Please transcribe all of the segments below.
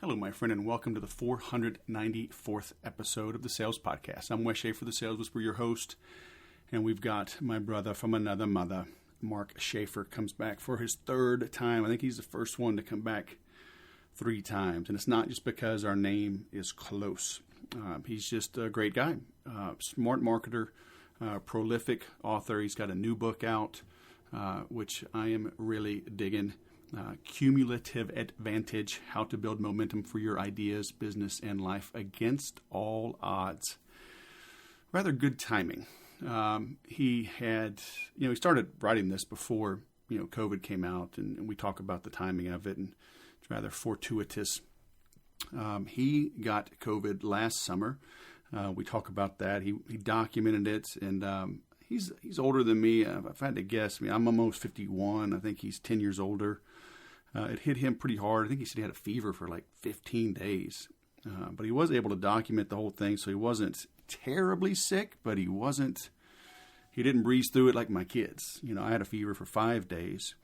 Hello, my friend, and welcome to the 494th episode of the Sales Podcast. I'm Wes Schaefer, the Sales Whisperer, your host, and we've got my brother from another mother, Mark Schaefer, comes back for his third time. I think he's the first one to come back 3 times, and it's not just because our name is close. He's just a great guy, smart marketer, prolific author. He's got a new book out, which I am really digging. Cumulative Advantage, How to Build Momentum for Your Ideas, Business, and Life Against All Odds. Rather good timing. He had, he started writing this before, COVID came out, and we talk about the timing of it, and it's rather fortuitous. He got COVID last summer. We talk about that. He documented it, and he's older than me. If I had to guess, I'm almost 51. I think he's 10 years older. It hit him pretty hard. I think he said he had a fever for like 15 days. But he was able to document the whole thing, so he wasn't terribly sick, but he didn't breeze through it like my kids. I had a fever for 5 days,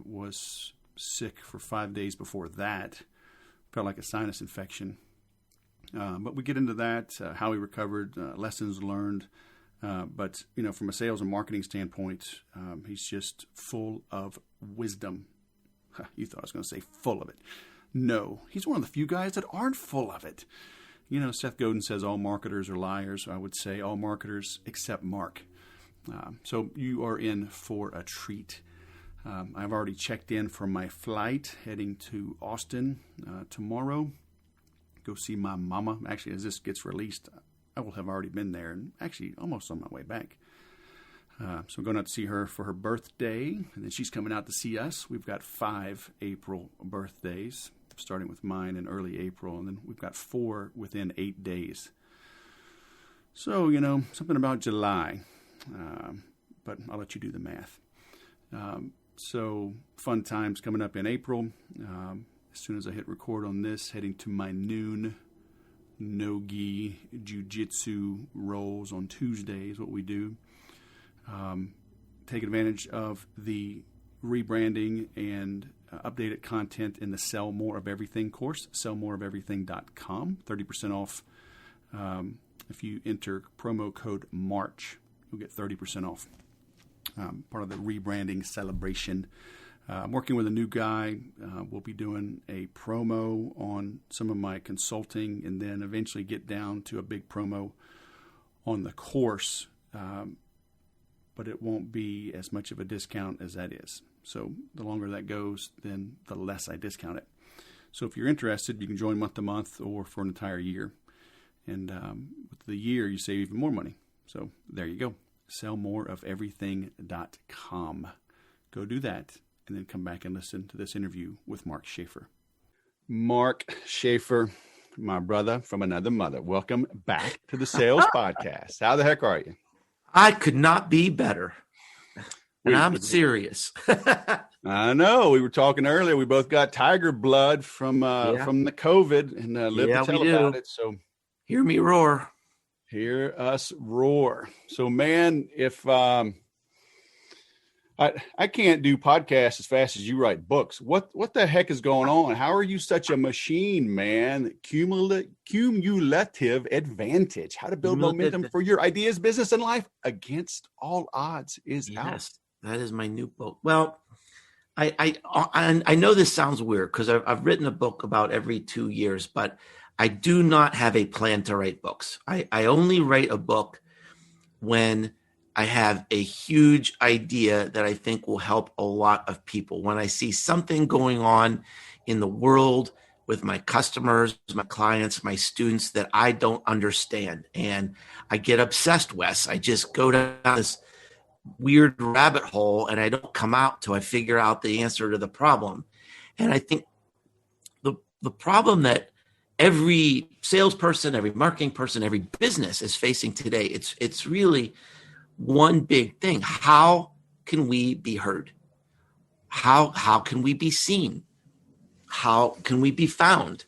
was sick for 5 days before that. Felt like a sinus infection. But we get into that, how he recovered, lessons learned. But, from a sales and marketing standpoint, he's just full of wisdom. You thought I was going to say full of it. No, he's one of the few guys that aren't full of it. Seth Godin says all marketers are liars. I would say all marketers except Mark. So you are in for a treat. I've already checked in for my flight heading to Austin tomorrow. Go see my mama. Actually, as this gets released, I will have already been there and actually almost on my way back. So I'm going out to see her for her birthday, and then she's coming out to see us. We've got 5 April birthdays, starting with mine in early April, and then we've got 4 within 8 days. So, something about July, but I'll let you do the math. So fun times coming up in April. As soon as I hit record on this, heading to my noon no-gi jiu-jitsu rolls on Tuesday is what we do. Take advantage of the rebranding and updated content in the Sell More of Everything course, sellmoreofeverything.com. 30% off. If you enter promo code MARCH, you'll get 30% off. Part of the rebranding celebration. I'm working with a new guy. We'll be doing a promo on some of my consulting and then eventually get down to a big promo on the course. But it won't be as much of a discount as that is. So the longer that goes, then the less I discount it. So if you're interested, you can join month to month or for an entire year. And with the year, you save even more money. So there you go. Sellmoreofeverything.com. Go do that and then come back and listen to this interview with Mark Schaefer. Mark Schaefer, my brother from another mother. Welcome back to the Sales Podcast. How the heck are you? I could not be better. And I'm serious. I know. We were talking earlier. We both got tiger blood from the COVID and lived to tell about it. So hear me roar. Hear us roar. So, man, if I can't do podcasts as fast as you write books. What the heck is going on? How are you such a machine, man? Cumulative Advantage. How to build momentum for your ideas, business, and life against all odds is out. Yes, that is my new book. Well, I know this sounds weird because I've written a book about every 2 years, but I do not have a plan to write books. I only write a book when I have a huge idea that I think will help a lot of people. When I see something going on in the world with my customers, my clients, my students that I don't understand. And I get obsessed, Wes. I just go down this weird rabbit hole and I don't come out till I figure out the answer to the problem. And I think the problem that every salesperson, every marketing person, every business is facing today, it's really one big thing. How can we be heard? How can we be seen? How can we be found?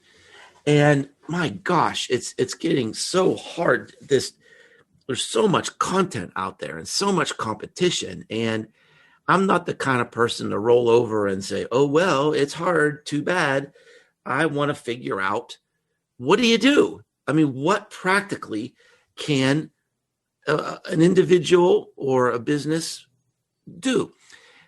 And my gosh, it's getting so hard. There's so much content out there and so much competition. And I'm not the kind of person to roll over and say, oh, well, it's hard, too bad. I want to figure out, what do you do? I mean, what practically can an individual or a business do?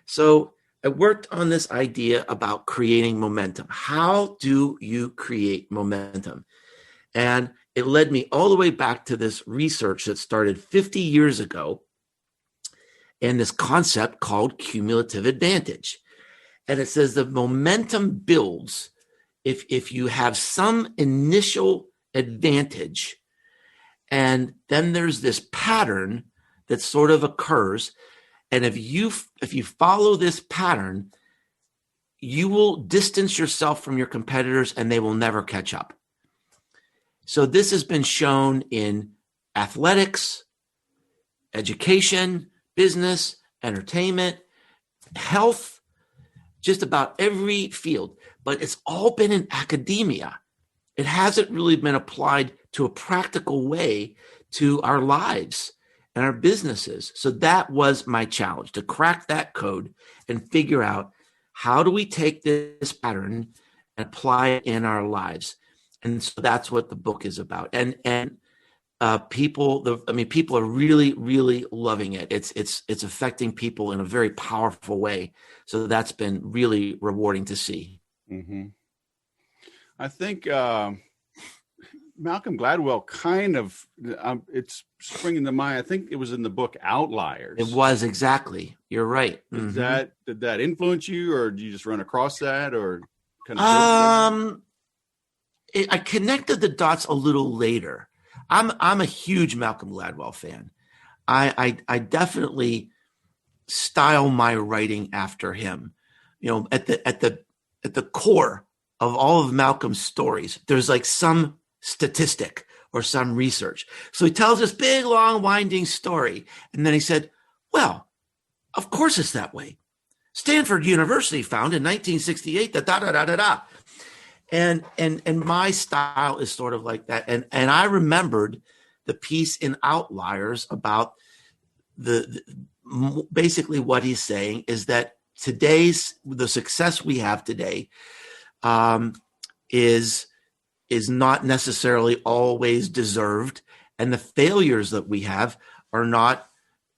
So I worked on this idea about creating momentum. How do you create momentum? And it led me all the way back to this research that started 50 years ago, and this concept called cumulative advantage. And it says that momentum builds if you have some initial advantage, and then there's this pattern that sort of occurs. And if you follow this pattern, you will distance yourself from your competitors and they will never catch up. So this has been shown in athletics, education, business, entertainment, health, just about every field, but it's all been in academia. It hasn't really been applied to a practical way to our lives and our businesses. So that was my challenge, to crack that code and figure out, how do we take this pattern and apply it in our lives? And so that's what the book is about. And people are really, really loving it. It's affecting people in a very powerful way. So that's been really rewarding to see. Mm-hmm. I think Malcolm Gladwell kind of, it's springing to mind. I think it was in the book Outliers. It was, exactly. You're right. Did that influence you, or did you just run across that, or kind of? I connected the dots a little later. I'm a huge Malcolm Gladwell fan. I definitely style my writing after him. At the core of all of Malcolm's stories, there's like some statistic or some research. So he tells this big, long, winding story, and then he said, "Well, of course it's that way. Stanford University found in 1968 that da da da da da." And my style is sort of like that. And I remembered the piece in Outliers about basically what he's saying is that the success we have today is not necessarily always deserved, and the failures that we have are not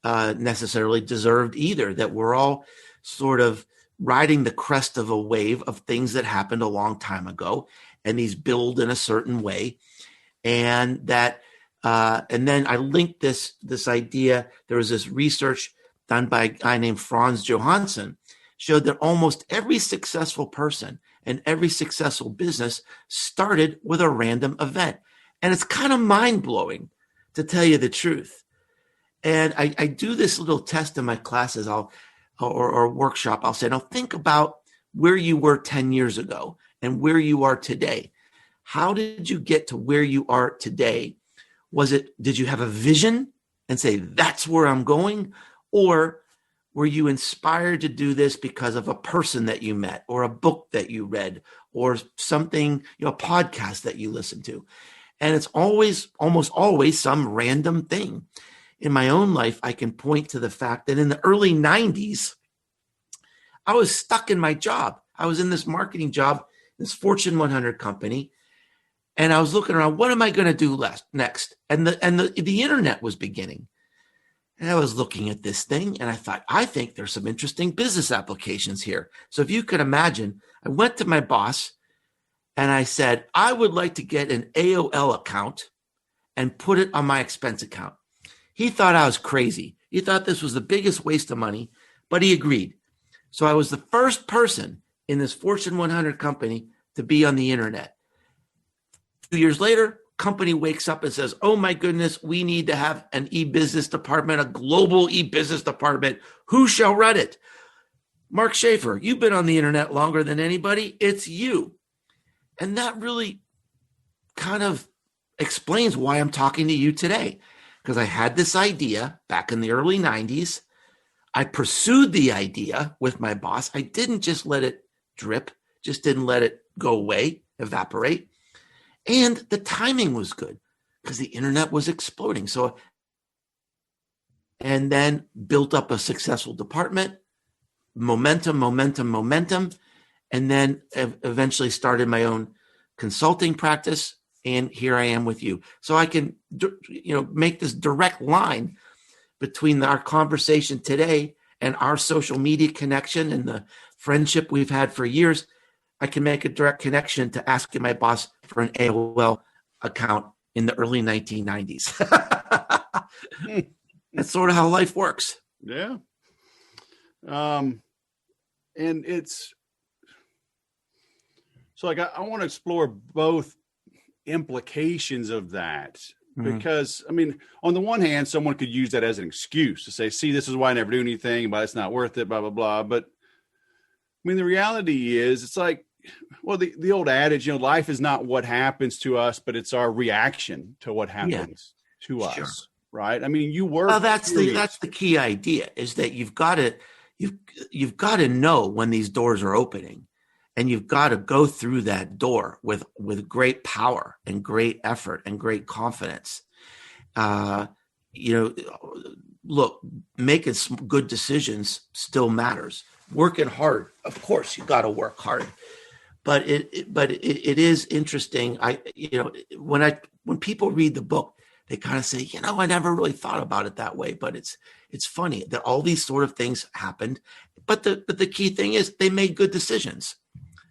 necessarily deserved either. That we're all sort of riding the crest of a wave of things that happened a long time ago, and these build in a certain way. And that, and then I linked this idea. There was this research done by a guy named Franz Johansson, showed that almost every successful person and every successful business started with a random event. And it's kind of mind-blowing, to tell you the truth. And I do this little test in my classes. Or workshop, I'll say, now think about where you were 10 years ago and where you are today. How did you get to where you are today? Did you have a vision and say, that's where I'm going? Or were you inspired to do this because of a person that you met, or a book that you read, or something, a podcast that you listened to? And it's almost always some random thing. In my own life, I can point to the fact that in the early 90s, I was stuck in my job. I was in this marketing job, this Fortune 100 company, and I was looking around, what am I going to do next? And the internet was beginning. And I was looking at this thing, and I thought, I think there's some interesting business applications here. So if you could imagine, I went to my boss, and I said, I would like to get an AOL account and put it on my expense account. He thought I was crazy. He thought this was the biggest waste of money, but he agreed. So I was the first person in this Fortune 100 company to be on the internet. 2 years later, company wakes up and says, oh my goodness, we need to have an e-business department, a global e-business department. Who shall run it? Mark Schaefer, you've been on the internet longer than anybody. It's you. And that really kind of explains why I'm talking to you today. Because I had this idea back in the early 90s. I pursued the idea with my boss. I didn't just let it drip, just didn't let it go away, evaporate. And the timing was good because the internet was exploding. And then built up a successful department, momentum. and then eventually started my own consulting practice. And here I am with you. So I can, make this direct line between our conversation today and our social media connection and the friendship we've had for years. I can make a direct connection to asking my boss for an AOL account in the early 1990s. That's sort of how life works. Yeah. And it's so like, I want to explore both implications of that, because I mean, on the one hand, someone could use that as an excuse to say, see, this is why I never do anything, but it's not worth it, blah, blah, blah. But I mean, the reality is, it's like, well, the old adage, life is not what happens to us, but it's our reaction to what happens to us. Right. I mean, you work. Well, that's the key idea, is that you've got to know when these doors are opening, and you've got to go through that door with great power and great effort and great confidence. Look, making some good decisions still matters. Working hard, of course, you got to work hard. But it is interesting. When people read the book, they kind of say, I never really thought about it that way. But it's funny that all these sort of things happened. But the key thing is, they made good decisions.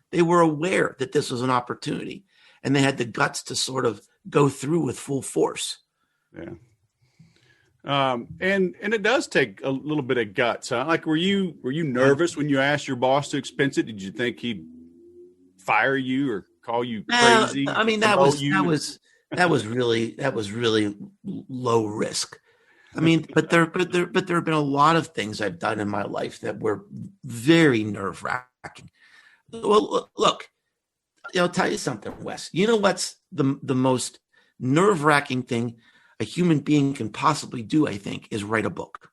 They were aware that this was an opportunity, and they had the guts to sort of go through with full force. Yeah. And it does take a little bit of guts, huh? Like, were you nervous when you asked your boss to expense it? Did you think he'd fire you or call you crazy? I mean, that was really low risk. I mean, but there have been a lot of things I've done in my life that were very nerve-wracking. Well, look, I'll tell you something, Wes. You know what's the most nerve-wracking thing a human being can possibly do, I think, is write a book.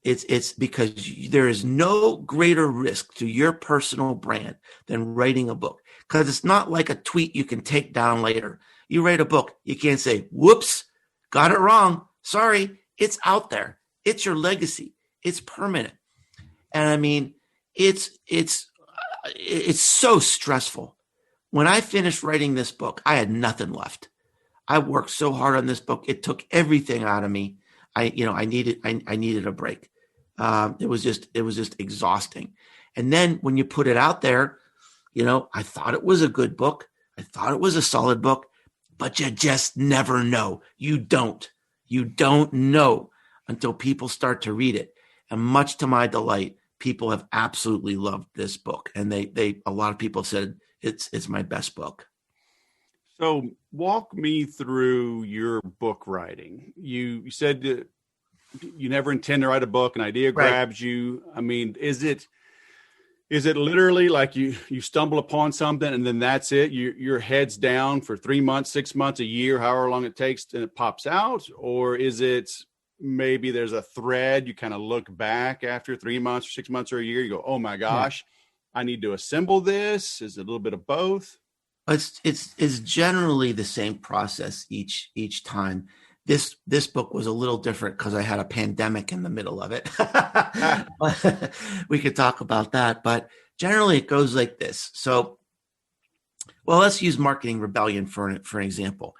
It's because there is no greater risk to your personal brand than writing a book, because it's not like a tweet you can take down later. You write a book, you can't say, whoops, got it wrong. Sorry, it's out there. It's your legacy. It's permanent. And I mean, it's so stressful. When I finished writing this book, I had nothing left. I worked so hard on this book. It took everything out of me. I needed a break. It was just exhausting. And then when you put it out there, I thought it was a good book. I thought it was a solid book, but you just never know. You don't know until people start to read it. And much to my delight, people have absolutely loved this book. And a lot of people said it's my best book. So walk me through your book writing. You said that you never intend to write a book, an idea grabs you. I mean, is it literally like you stumble upon something and then that's it? Your head's down for 3 months, 6 months, a year, however long it takes, and it pops out? Or is it maybe there's a thread, you kind of look back after 3 months or 6 months or a year, you go, oh my gosh, I need to assemble this? Is it a little bit of both? It's generally the same process each time. This book was a little different because I had a pandemic in the middle of it. We could talk about that, but generally it goes like this. So, well, let's use Marketing Rebellion for an example.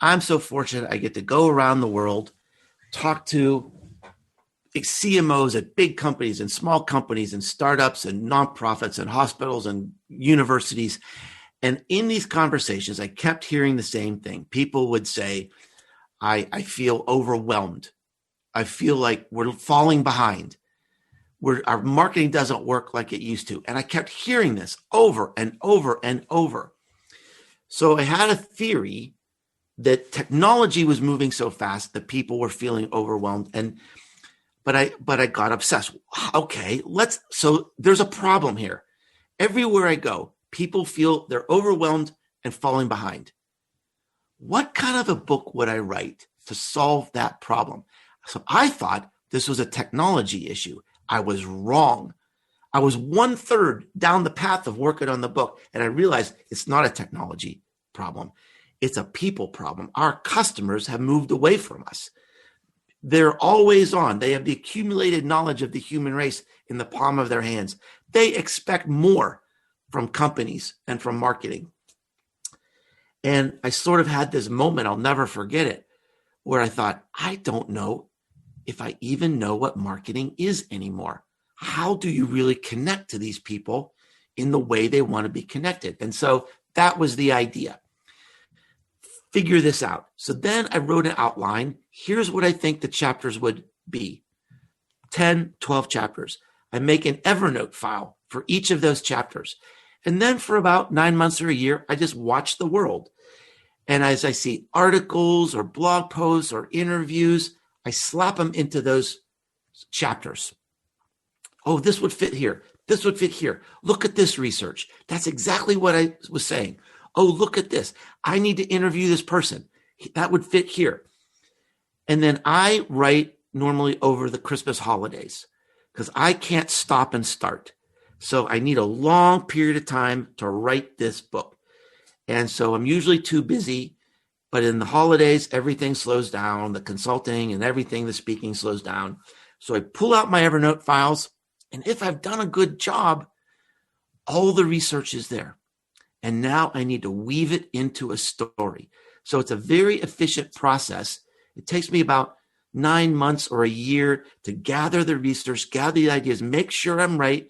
I'm so fortunate I get to go around the world, talk to CMOs at big companies and small companies and startups and nonprofits and hospitals and universities. And in these conversations, I kept hearing the same thing. People would say, I feel overwhelmed. I feel like we're falling behind. Our marketing doesn't work like it used to. And I kept hearing this over and over and over. So I had a theory that technology was moving so fast that people were feeling overwhelmed. But I got obsessed. Okay, so there's a problem here. Everywhere I go, people feel they're overwhelmed and falling behind. What kind of a book would I write to solve that problem? So I thought this was a technology issue. I was wrong. I was 1/3 down the path of working on the book, and I realized it's not a technology problem. It's a people problem. Our customers have moved away from us. They're always on. They have the accumulated knowledge of the human race in the palm of their hands. They expect more from companies and from marketing. And I sort of had this moment, I'll never forget it, where I thought, I don't know if I even know what marketing is anymore. How do you really connect to these people in the way they want to be connected? And so that was the idea. Figure this out. So then I wrote an outline. Here's what I think the chapters would be. 10, 12 chapters. I make an Evernote file for each of those chapters. And then for about 9 months or a year, I just watch the world. And as I see articles or blog posts or interviews, I slap them into those chapters. Oh, this would fit here. This would fit here. Look at this research. That's exactly what I was saying. Oh, look at this. I need to interview this person. That would fit here. And then I write normally over the Christmas holidays because I can't stop and start. So I need a long period of time to write this book. And so I'm usually too busy, but in the holidays, everything slows down, the consulting and everything, the speaking slows down. So I pull out my Evernote files, and if I've done a good job, all the research is there. And now I need to weave it into a story. So it's a very efficient process. It takes me about 9 months or a year to gather the research, gather the ideas, make sure I'm right,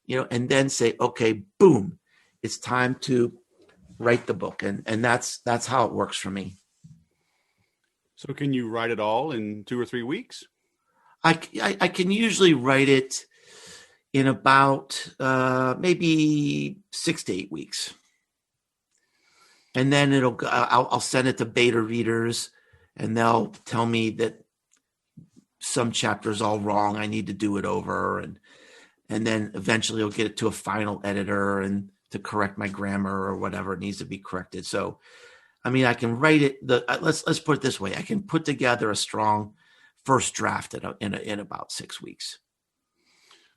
and then say, okay, boom, it's time to write the book. And that's how it works for me. So can you write it all in 2 or 3 weeks? I can usually write it in about maybe 6 to 8 weeks. And then I'll send it to beta readers, and they'll tell me that some chapter's all wrong. I need to do it over. And then eventually I'll get it to a final editor and to correct my grammar or whatever it needs to be corrected. So, I mean, I can write it. Let's put it this way. I can put together a strong first draft in about 6 weeks.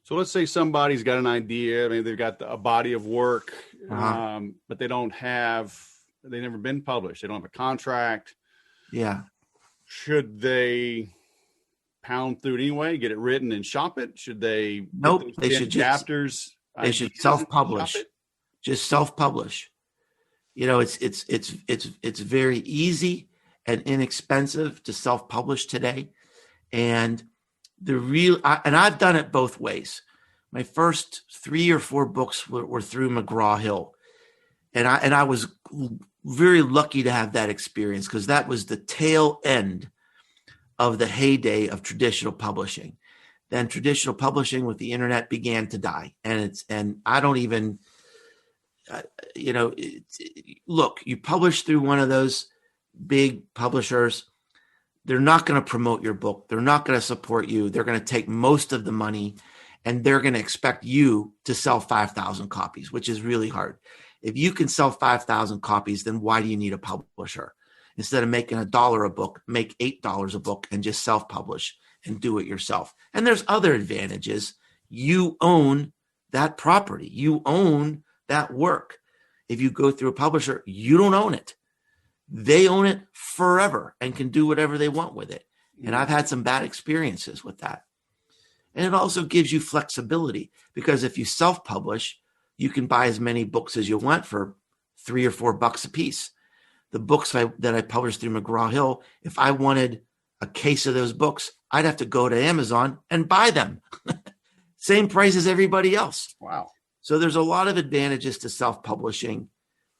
So let's say somebody's got an idea. I mean, they've got a body of work, but they've never been published. They don't have a contract. Yeah. Should they pound through it anyway, get it written and shop it? Should they? Nope. They should chapters. They should self-publish. Just self-publish. It's very easy and inexpensive to self-publish today. And I've done it both ways. My first 3 or 4 books were through McGraw-Hill. And I was very lucky to have that experience because that was the tail end of the heyday of traditional publishing. Then traditional publishing with the internet began to die. And I don't even, look, you publish through one of those big publishers, they're not going to promote your book. They're not going to support you. They're going to take most of the money, and they're going to expect you to sell 5,000 copies, which is really hard. If you can sell 5,000 copies, then why do you need a publisher? Instead of making $1 a book, make $8 a book and just self-publish and do it yourself. And there's other advantages. You own that property. You own that work. If you go through a publisher, you don't own it. They own it forever and can do whatever they want with it. And I've had some bad experiences with that. And it also gives you flexibility because if you self-publish, you can buy as many books as you want for $3 or $4 a piece. The books that I published through McGraw-Hill, if I wanted a case of those books, I'd have to go to Amazon and buy them. Same price as everybody else. Wow. So there's a lot of advantages to self-publishing,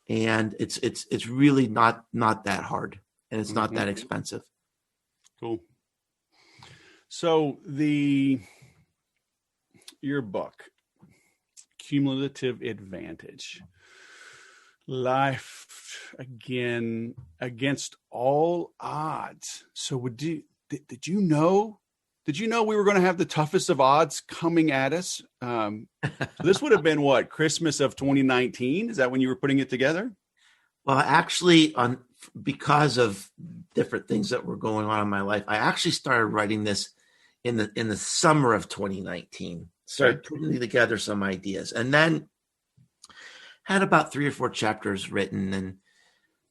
and it's really not that hard, and it's not that expensive. Cool. So your book, Cumulative Advantage, life again against all odds. So did you know we were going to have the toughest of odds coming at us? So this would have been what, Christmas of 2019? Is that when you were putting it together? Well, actually, because of different things that were going on in my life, I actually started writing this in the summer of 2019. Started putting together some ideas, and then had about 3 or 4 chapters written, and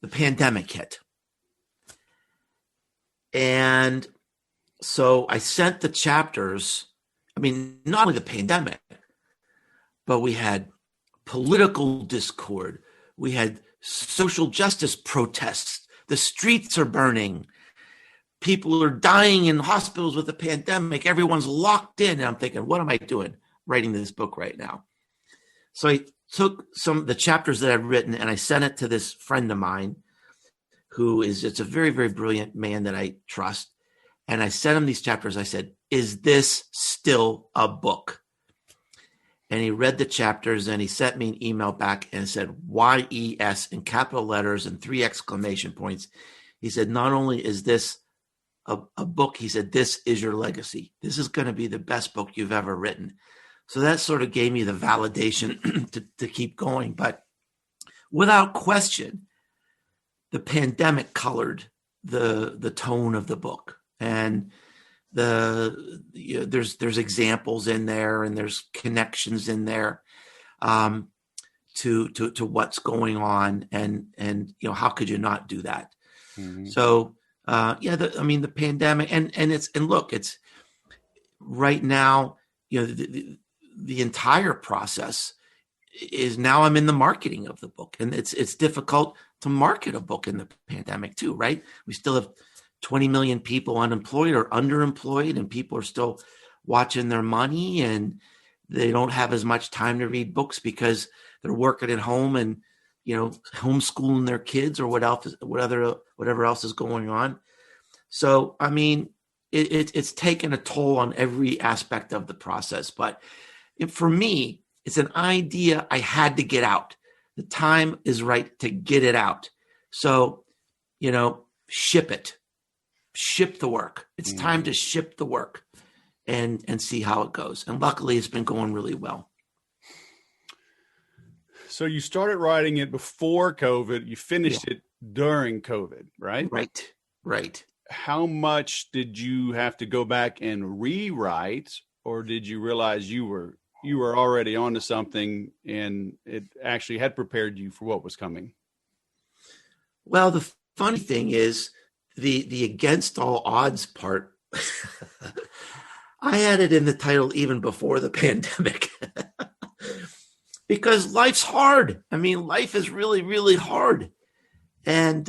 the pandemic hit. And so I sent the chapters. I mean, not only the pandemic, but we had political discord. We had social justice protests. The streets are burning. People are dying in hospitals with the pandemic. Everyone's locked in. And I'm thinking, what am I doing writing this book right now? So I took some of the chapters that I've written and I sent it to this friend of mine it's a very, very brilliant man that I trust. And I sent him these chapters. I said, is this still a book? And he read the chapters and he sent me an email back and said, YES in capital letters and 3 exclamation points. He said, not only is this a book, he said, this is your legacy. This is going to be the best book you've ever written. So that sort of gave me the validation to keep going. But without question, the pandemic colored the tone of the book. And there's examples in there and there's connections in there to what's going on and how could you not do that? Mm-hmm. So the pandemic and look, it's right now, the entire process is now I'm in the marketing of the book, and it's difficult to market a book in the pandemic too, right? We still have 20 million people unemployed or underemployed, and people are still watching their money, and they don't have as much time to read books because they're working at home and homeschooling their kids or whatever else is going on. So I mean, it's taken a toll on every aspect of the process. But for me, it's an idea I had to get out. The time is right to get it out. So, ship it. Ship the work. It's time to ship the work and see how it goes. And luckily, it's been going really well. So you started writing it before COVID. You finished it during COVID, right? Right. How much did you have to go back and rewrite, or did you realize you were already onto something and it actually had prepared you for what was coming? Well, the funny thing is the against all odds part. I had it in the title even before the pandemic because life's hard. I mean, life is really, really hard. And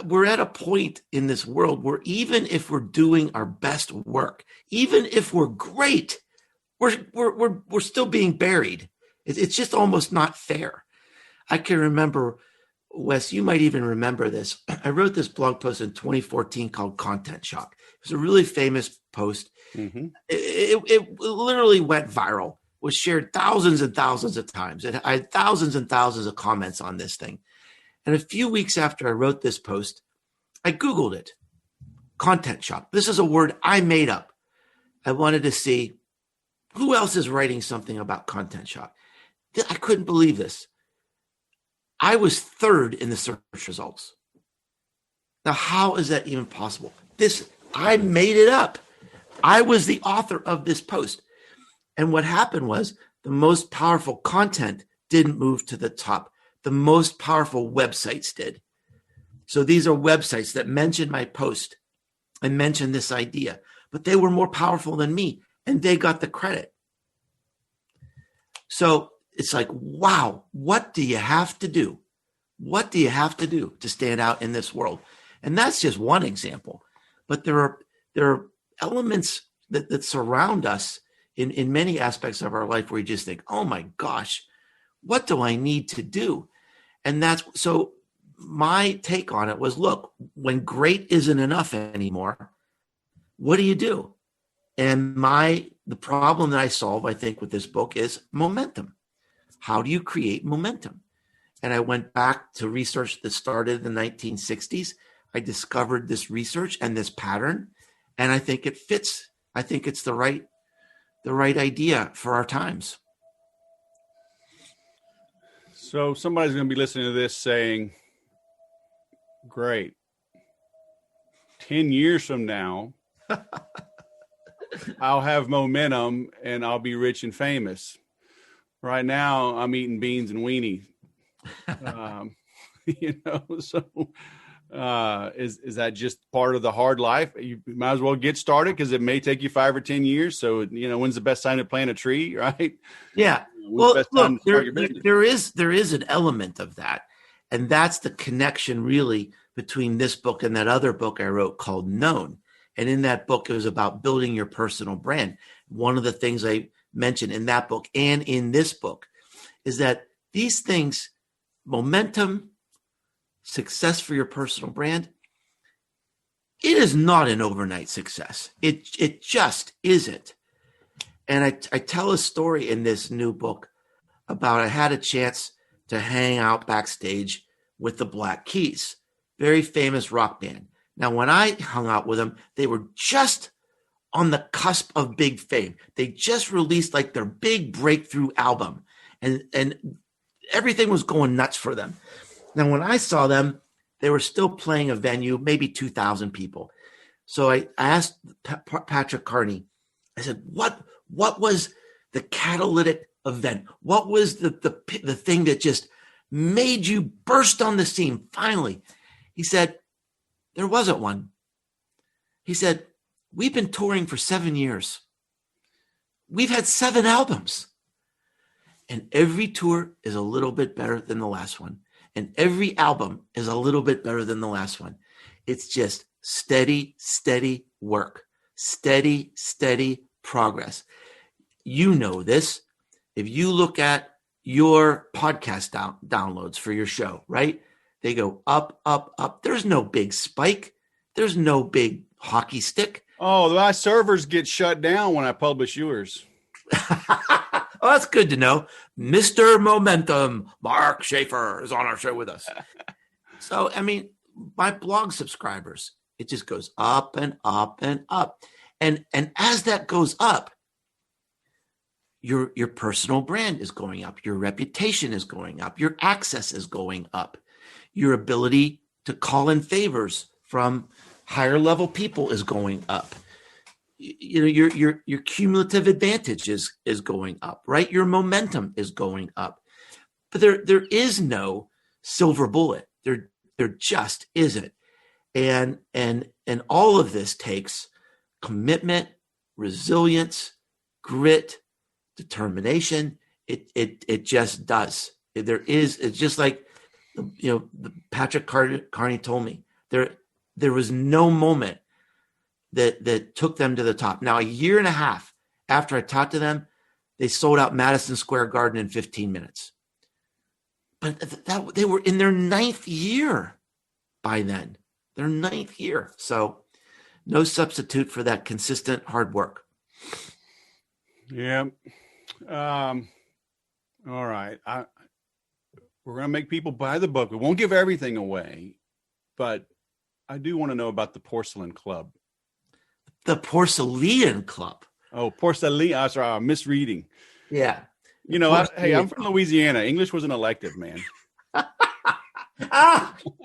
we're at a point in this world where even if we're doing our best work, even if we're great, we're still being buried. It's just almost not fair. I can remember, Wes, you might even remember this. I wrote this blog post in 2014 called Content Shock. It was a really famous post. Mm-hmm. It literally went viral, was shared thousands and thousands of times. I had thousands and thousands of comments on this thing. And a few weeks after I wrote this post, I Googled it. Content shock. This is a word I made up. I wanted to see who else is writing something about content shock. I couldn't believe this. I was third in the search results. Now, how is that even possible? I made it up. I was the author of this post. And what happened was the most powerful content didn't move to the top. The most powerful websites did. So these are websites that mentioned my post and mentioned this idea, but they were more powerful than me and they got the credit. So it's like, wow, what do you have to do? What do you have to do to stand out in this world? And that's just one example, but there are elements that surround us in many aspects of our life where you just think, oh my gosh, what do I need to do? And so my take on it was, look, when great isn't enough anymore, what do you do? And the problem that I solve, I think, with this book is momentum. How do you create momentum? And I went back to research that started in the 1960s. I discovered this research and this pattern, and I think it fits. I think it's the right idea for our times. So somebody's going to be listening to this saying, great, 10 years from now, I'll have momentum and I'll be rich and famous. Right now, I'm eating beans and weenie. So is that just part of the hard life? You might as well get started because it may take you 5 or 10 years. So, when's the best time to plant a tree, right? Yeah. When's the best time look, to start your business? there is an element of that, and that's the connection really between this book and that other book I wrote called Known. And in that book, it was about building your personal brand. One of the things I mentioned in that book and in this book is that these things, momentum, success for your personal brand, it is not an overnight success. It just isn't. And I tell a story in this new book about I had a chance to hang out backstage with the Black Keys, very famous rock band. Now, when I hung out with them, they were just on the cusp of big fame. They just released like their big breakthrough album, and everything was going nuts for them. Now, when I saw them, they were still playing a venue, maybe 2,000 people. So I asked Patrick Carney, I said, what was the catalytic event? What was the thing that just made you burst on the scene finally? He said, there wasn't one. He said, we've been touring for 7 years. We've had 7 albums. And every tour is a little bit better than the last one. And every album is a little bit better than the last one. It's just steady, steady work. Steady, steady progress. You know this. If you look at your podcast downloads for your show, right? They go up, up, up. There's no big spike. There's no big hockey stick. Oh, my servers get shut down when I publish yours. Oh, that's good to know. Mr. Momentum, Mark Schaefer, is on our show with us. So, I mean, my blog subscribers, it just goes up and up and up. And as that goes up, your personal brand is going up. Your reputation is going up. Your access is going up. Your ability to call in favors from higher level people is going up. You know, your cumulative advantage is going up, right? Your momentum is going up. But there is no silver bullet. There just isn't. And all of this takes commitment, resilience, grit, determination. It just does. It's just like, you know, Patrick Carney told me, there was no moment that took them to the top. Now, a year and a half after I talked to them, they sold out Madison Square Garden in 15 minutes. But they were in their 9th year by then. Their 9th year. So no substitute for that consistent hard work. Yeah. All right. We're going to make people buy the book. We won't give everything away, but I do want to know about the Porcelain Club. The Porcelain Club. Oh, Porcelain. Sorry, I'm misreading. Yeah. You know, I'm from Louisiana. English was an elective, man.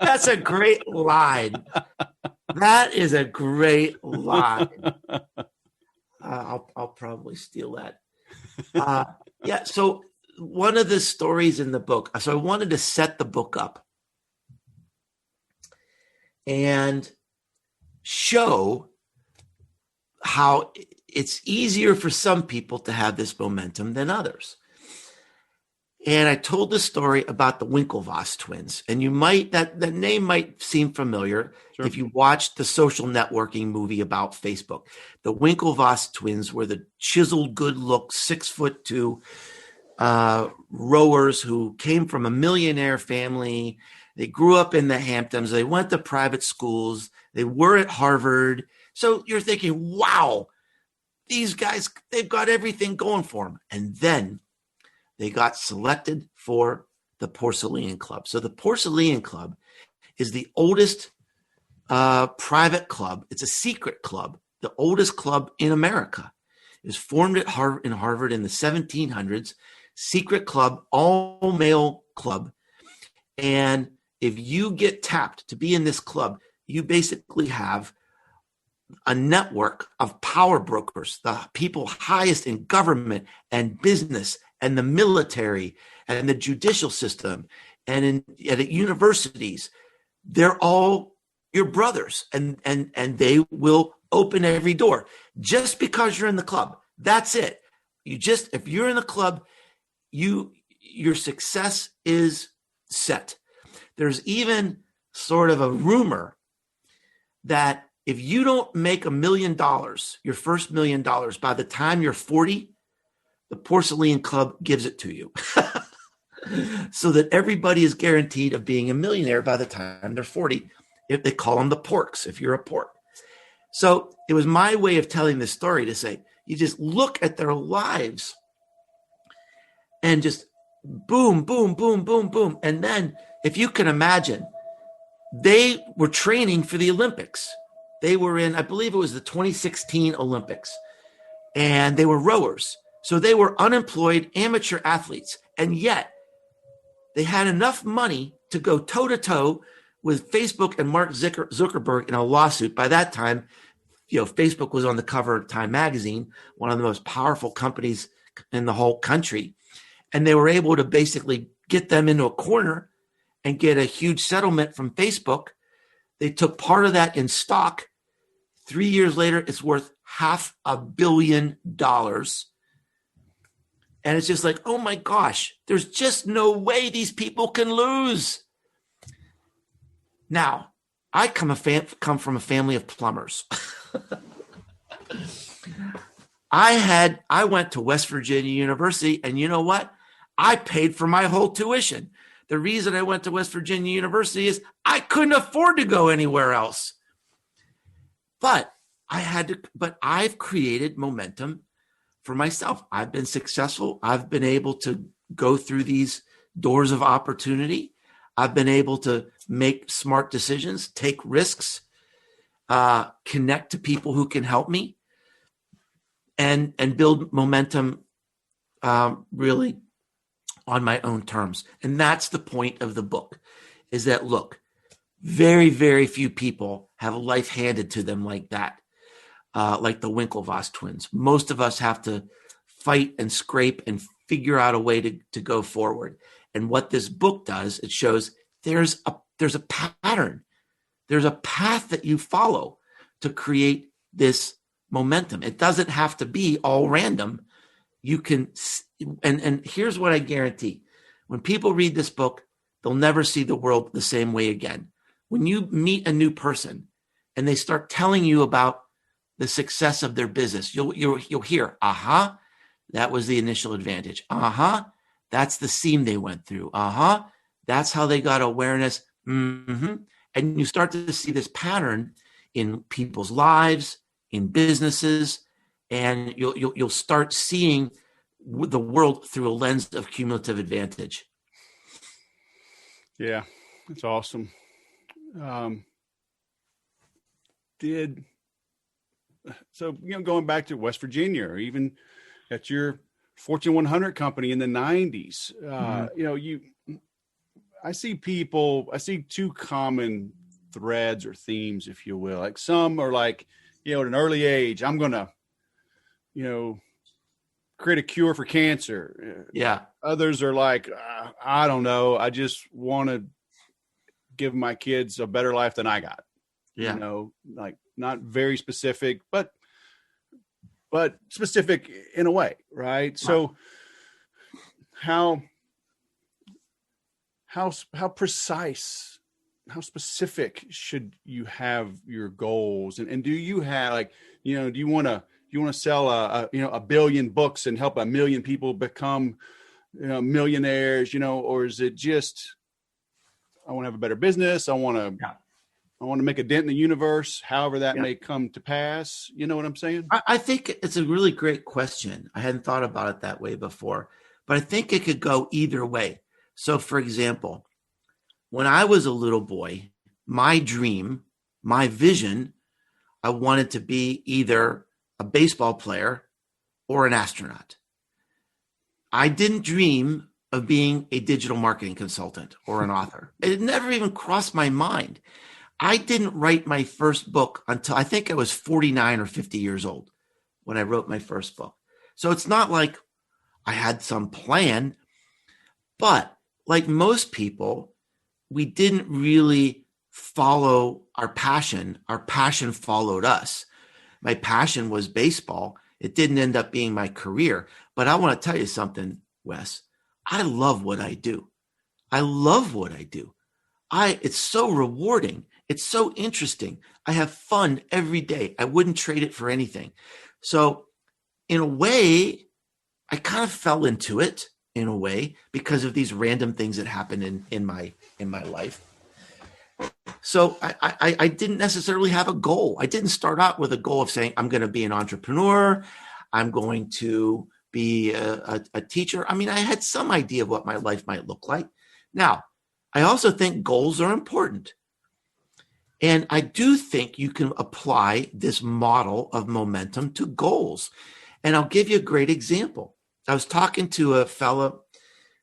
That's a great line. That is a great line. I'll probably steal that. Yeah. So one of the stories in the book, so I wanted to set the book up and show how it's easier for some people to have this momentum than others. And I told the story about the Winklevoss twins. And you might, that name might seem familiar. Sure. If you watched the social networking movie about Facebook. The Winklevoss twins were the chiseled, good look, 6'2" rowers who came from a millionaire family. They grew up in the Hamptons. They went to private schools. They were at Harvard. So you're thinking, wow, these guys, they've got everything going for them. And then they got selected for the Porcelain Club. So the Porcelain Club is the oldest private club. It's a secret club, the oldest club in America. It was formed at Harvard in the 1700s. Secret club, all male club. And if you get tapped to be in this club, you basically have a network of power brokers, the people highest in government and business and the military and the judicial system and at universities. They're all your brothers, and they will open every door just because you're in the club. That's it. If you're in the club, your success is set. There's even sort of a rumor that if you don't make $1 million, your first $1 million, by the time you're 40, the Porcelain Club gives it to you. So that everybody is guaranteed of being a millionaire by the time they're 40. If they call them the porks, if you're a pork. So it was my way of telling this story to say, you just look at their lives and just boom, boom, boom, boom, boom. And then if you can imagine, they were training for the Olympics. They were in, I believe it was the 2016 Olympics, and they were rowers. So they were unemployed amateur athletes. And yet they had enough money to go toe to toe with Facebook and Mark Zuckerberg in a lawsuit. By that time, Facebook was on the cover of Time magazine, one of the most powerful companies in the whole country. And they were able to basically get them into a corner and get a huge settlement from Facebook. They took part of that in stock. 3 years later, it's worth $500 million. And it's just like, oh my gosh, there's just no way these people can lose. Now, I come from a family of plumbers. I went to West Virginia University, and you know what? I paid for my whole tuition. The reason I went to West Virginia University is I couldn't afford to go anywhere else. But I've created momentum for myself. I've been successful. I've been able to go through these doors of opportunity. I've been able to make smart decisions, take risks, connect to people who can help me, and build momentum really on my own terms. And that's the point of the book, is that, look, very, very few people have life handed to them like that, like the Winklevoss twins. Most of us have to fight and scrape and figure out a way to go forward. And what this book does, it shows there's a pattern. There's a path that you follow to create this momentum. It doesn't have to be all random. You can, and here's what I guarantee. When people read this book, they'll never see the world the same way again. When you meet a new person and they start telling you about the success of their business, you'll hear, aha, that was the initial advantage. Aha, that's the seam they went through. Aha, that's how they got awareness. Mm-hmm. And you start to see this pattern in people's lives, in businesses, and you'll start seeing the world through a lens of cumulative advantage. Yeah, that's awesome. Going back to West Virginia, or even at your Fortune 100 company in the 90s, I see two common threads or themes, if you will. Like some are like, at an early age, I'm going to, create a cure for cancer. Yeah. Others are like, I don't know. I just want to give my kids a better life than I got. Yeah. Like not very specific, but specific in a way. Right. Wow. So how precise, how specific should you have your goals? And do you have do you want to sell a billion books and help 1 million people become, millionaires, or is it just, I want to have a better business. I want to make a dent in the universe, however that may come to pass. You know what I'm saying? I think it's a really great question. I hadn't thought about it that way before, but I think it could go either way. So, for example, when I was a little boy, my dream, my vision, I wanted to be either a baseball player or an astronaut. I didn't dream of being a digital marketing consultant or an author. It never even crossed my mind. I didn't write my first book until I think I was 49 or 50 years old when I wrote my first book. So it's not like I had some plan, but like most people, we didn't really follow our passion. Our passion followed us. My passion was baseball. It didn't end up being my career. But I want to tell you something, Wes. I love what I do. I love what I do. It's so rewarding. It's so interesting. I have fun every day. I wouldn't trade it for anything. So in a way, I kind of fell into it in a way because of these random things that happen in my life. So I didn't necessarily have a goal. I didn't start out with a goal of saying, I'm going to be an entrepreneur. I'm going to be a teacher. I mean, I had some idea of what my life might look like. Now, I also think goals are important. And I do think you can apply this model of momentum to goals. And I'll give you a great example. I was talking to a fellow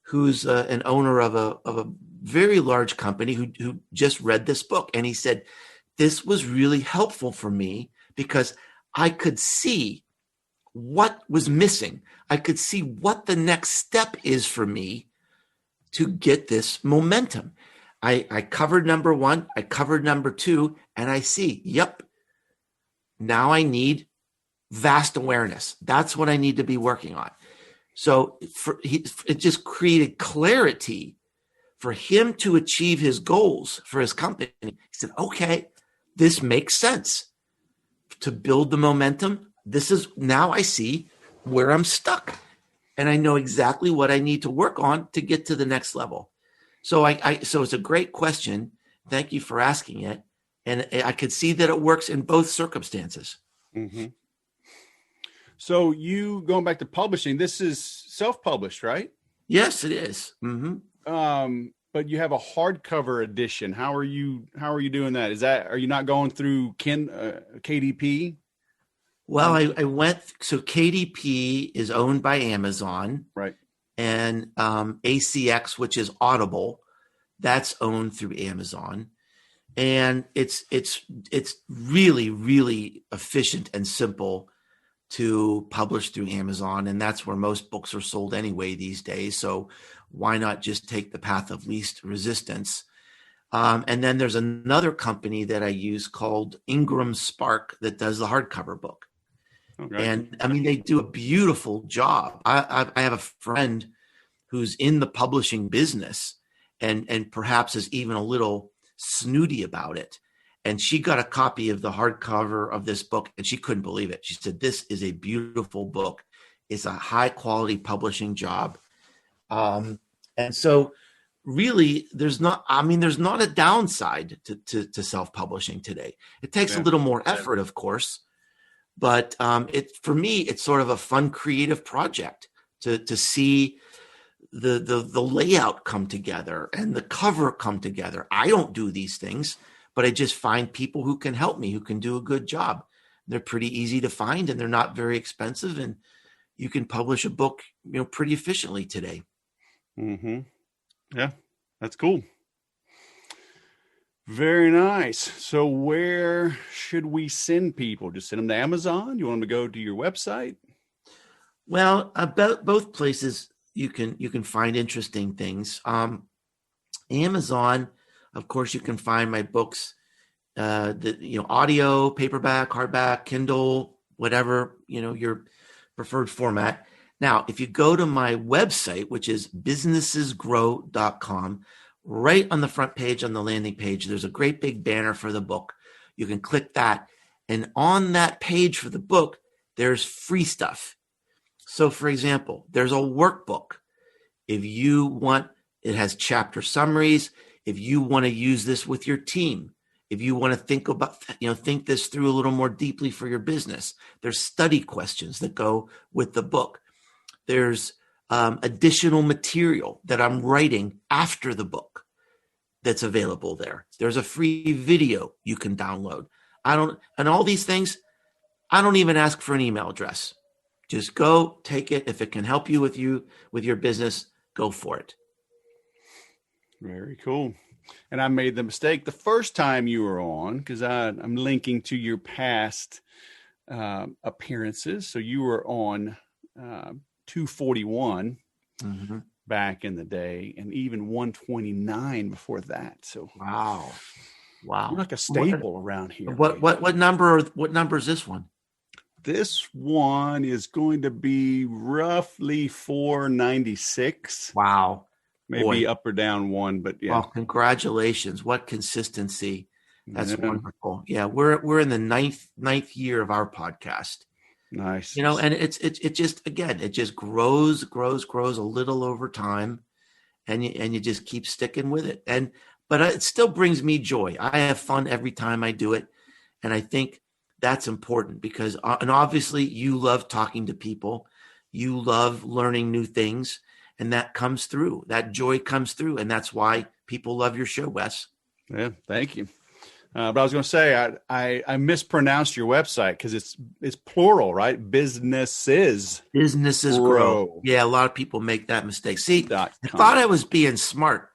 who's an owner of a very large company who just read this book. And he said, this was really helpful for me because I could see what was missing. I could see what the next step is for me to get this momentum. I covered number one, I covered number two, and I see, yep, now I need vast awareness. That's what I need to be working on. So it just created clarity for him to achieve his goals for his company. He said, okay, this makes sense to build the momentum. This is now I see where I'm stuck and I know exactly what I need to work on to get to the next level. So so it's a great question. Thank you for asking it. And I could see that it works in both circumstances. Mm-hmm. So you going back to publishing, this is self-published, right? Yes, it is. Mm-hmm. But you have a hardcover edition. How are you doing that? Are you not going through KDP? Well, I went, so KDP is owned by Amazon. Right. And ACX, which is Audible, that's owned through Amazon. And it's really, really efficient and simple to publish through Amazon. And that's where most books are sold anyway these days. So why not just take the path of least resistance? And then there's another company that I use called Ingram Spark that does the hardcover book. Okay. And I mean, they do a beautiful job. I have a friend who's in the publishing business and perhaps is even a little snooty about it. And she got a copy of the hardcover of this book and she couldn't believe it. She said, this is a beautiful book. It's a high quality publishing job. And so really there's not a downside to self-publishing today. It takes a little more effort, of course, but for me, it's sort of a fun, creative project to see the layout come together and the cover come together. I don't do these things, but I just find people who can help me, who can do a good job. They're pretty easy to find and they're not very expensive, and you can publish a book, pretty efficiently today. Mm-hmm. Yeah, that's cool. Very nice. So where should we send people? Just send them to Amazon? You want them to go to your website? Well, both places you can find interesting things. Amazon, of course, you can find my books, audio, paperback, hardback, Kindle, whatever, your preferred format. Now, if you go to my website, which is businessesgrow.com, right on the front page, on the landing page, there's a great big banner for the book. You can click that. And on that page for the book, there's free stuff. So, for example, there's a workbook. If you want, it has chapter summaries. If you want to use this with your team, if you want to think this through a little more deeply for your business, there's study questions that go with the book. There's additional material that I'm writing after the book that's available there. There's a free video you can download. And all these things, I don't even ask for an email address. Just go take it. If it can help you with your business, go for it. Very cool. And I made the mistake the first time you were on, because I'm linking to your past appearances. So you were on 241 back in the day, and even 129 before that. So wow, you're like a staple around here. What number is this one? This one is going to be roughly 496. Wow. Maybe Boy. up or down one, but yeah. Well, congratulations. What consistency. That's Yeah. wonderful. Yeah, we're in the ninth year of our podcast. Nice. And it just, again, it just grows a little over time, and you just keep sticking with it. But it still brings me joy. I have fun every time I do it, and I think that's important because, and obviously, you love talking to people, you love learning new things, and that comes through. That joy comes through, and that's why people love your show, Wes. Yeah, thank you. But I was going to say I mispronounced your website because it's plural, right? Businesses Grow. Yeah, a lot of people make that mistake. See, I thought I was being smart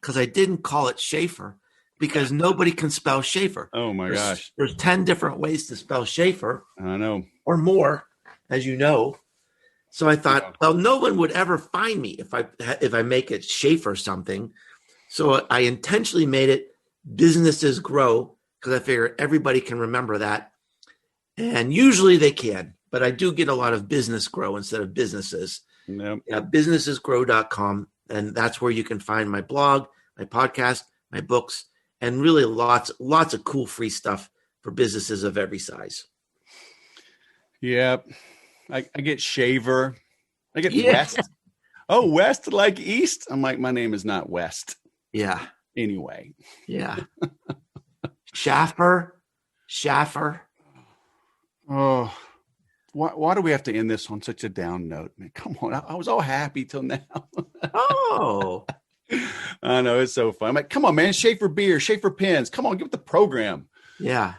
because I didn't call it Schaefer because nobody can spell Schaefer. Oh my gosh. There's 10 different ways to spell Schaefer. I know. Or more, as you know. So I thought, well, no one would ever find me if I make it Schaefer something. So I intentionally made it Businesses Grow because I figure everybody can remember that. And usually they can, but I do get a lot of business grow instead of businesses. Yep. Yeah, businessesgrow.com. And that's where you can find my blog, my podcast, my books, and really lots of cool free stuff for businesses of every size. Yep. I get Shaver. I get West. Oh, West like East? I'm like, my name is not West. Yeah. Anyway. Yeah. Schaffer. Oh, why do we have to end this on such a down note? Man, come on. I was all happy till now. Oh. I know. It's so fun. I'm like, come on, man. Schaefer beer, Schaefer pens. Come on, get with the program. Yeah.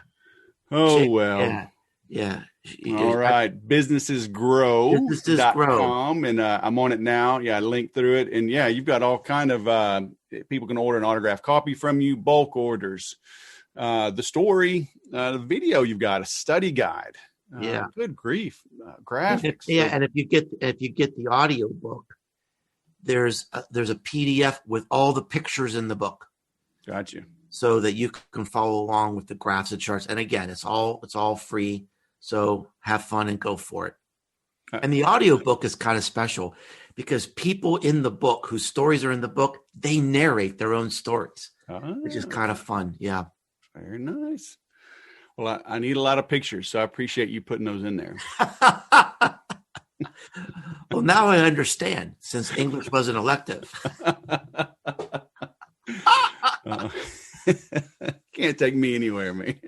Oh, well. Yeah. All right. Businessesgrow.com. And I'm on it now. Yeah, I linked through it. And yeah, you've got all kind of people can order an autographed copy from you, bulk orders. The story, the video you've got, a study guide. Good grief. Graphics. And if you get the audio book, there's a PDF with all the pictures in the book. Gotcha. So that you can follow along with the graphs and charts. And again, it's all free. So have fun and go for it. And the audio book is kind of special because people in the book whose stories are in the book, they narrate their own stories, which is kind of fun. Yeah. Very nice. Well, I need a lot of pictures, so I appreciate you putting those in there. Well, now I understand since English was an elective. Can't take me anywhere, man.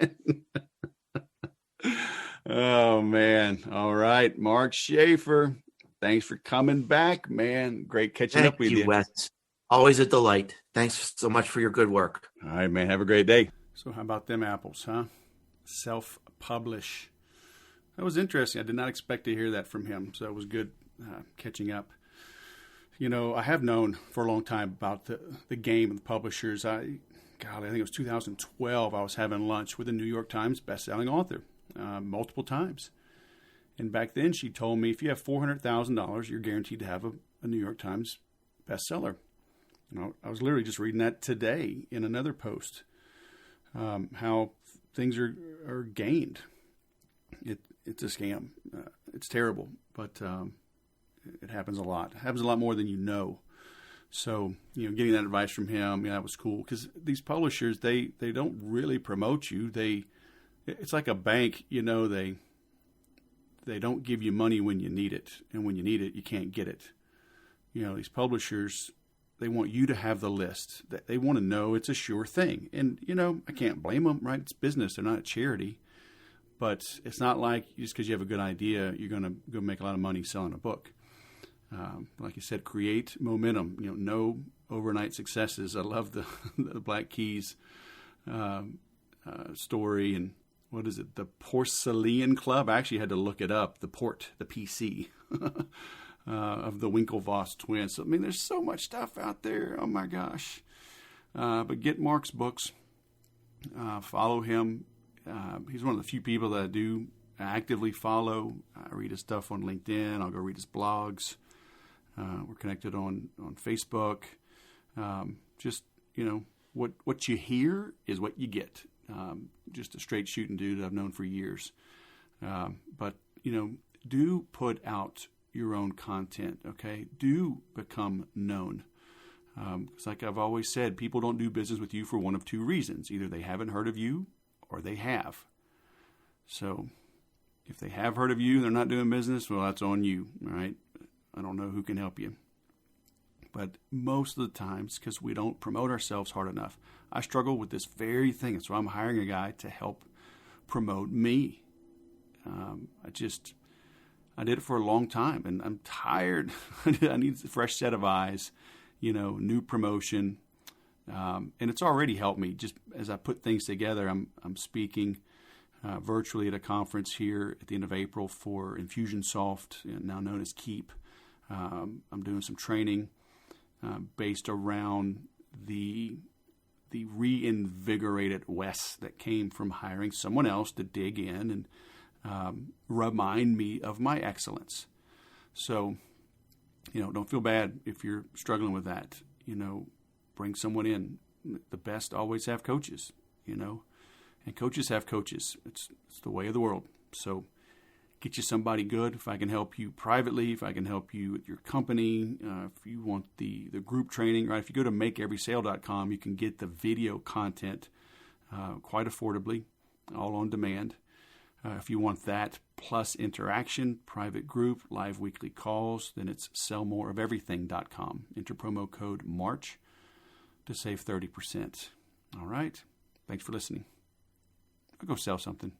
Oh, man. All right. Mark Schaefer, thanks for coming back, man. Great catching up with you. Wes. Always a delight. Thanks so much for your good work. All right, man. Have a great day. So how about them apples, huh? Self-publish. That was interesting. I did not expect to hear that from him, so it was good catching up. You know, I have known for a long time about the game of the publishers. I think it was 2012. I was having lunch with a New York Times best-selling author multiple times. And back then she told me if you have $400,000, you're guaranteed to have a New York Times bestseller. You know, I was literally just reading that today in another post. How things are gained. It's a scam. It's terrible, but it happens a lot. It happens a lot more than you know. So, getting that advice from him, that was cool. Because these publishers, they don't really promote you. It's like a bank, they don't give you money when you need it. And when you need it, you can't get it. These publishers, they want you to have the list. They want to know it's a sure thing. And, I can't blame them, right? It's business. They're not a charity. But it's not like just because you have a good idea, you're going to go make a lot of money selling a book. Like you said, create momentum. No overnight successes. I love the Black Keys story. And what is it? The Porcelain Club. I actually had to look it up. The PC. Of the Winklevoss twins. So, there's so much stuff out there. Oh my gosh. But get Mark's books. Follow him. He's one of the few people that I do actively follow. I read his stuff on LinkedIn. I'll go read his blogs. We're connected on Facebook. What you hear is what you get. Just a straight shooting dude I've known for years. But, do put out your own content, okay? Do become known. It's like I've always said, people don't do business with you for one of two reasons. Either they haven't heard of you or they have. So if they have heard of you and they're not doing business, well, that's on you, all right? I don't know who can help you. But most of the times, because we don't promote ourselves hard enough, I struggle with this very thing. That's why I'm hiring a guy to help promote me. I did it for a long time, and I'm tired. I need a fresh set of eyes, new promotion. And it's already helped me. Just as I put things together, I'm speaking virtually at a conference here at the end of April for Infusionsoft, now known as Keep. I'm doing some training based around the reinvigorated Wes that came from hiring someone else to dig in and remind me of my excellence. So, don't feel bad if you're struggling with that. Bring someone in. The best always have coaches, and coaches have coaches. It's the way of the world. So get you somebody good. If I can help you privately, if I can help you at your company, if you want the group training, right? If you go to makeeverysale.com, you can get the video content quite affordably, all on demand. If you want that plus interaction, private group, live weekly calls, then it's sellmoreofeverything.com. Enter promo code MARCH to save 30%. All right. Thanks for listening. I'll go sell something.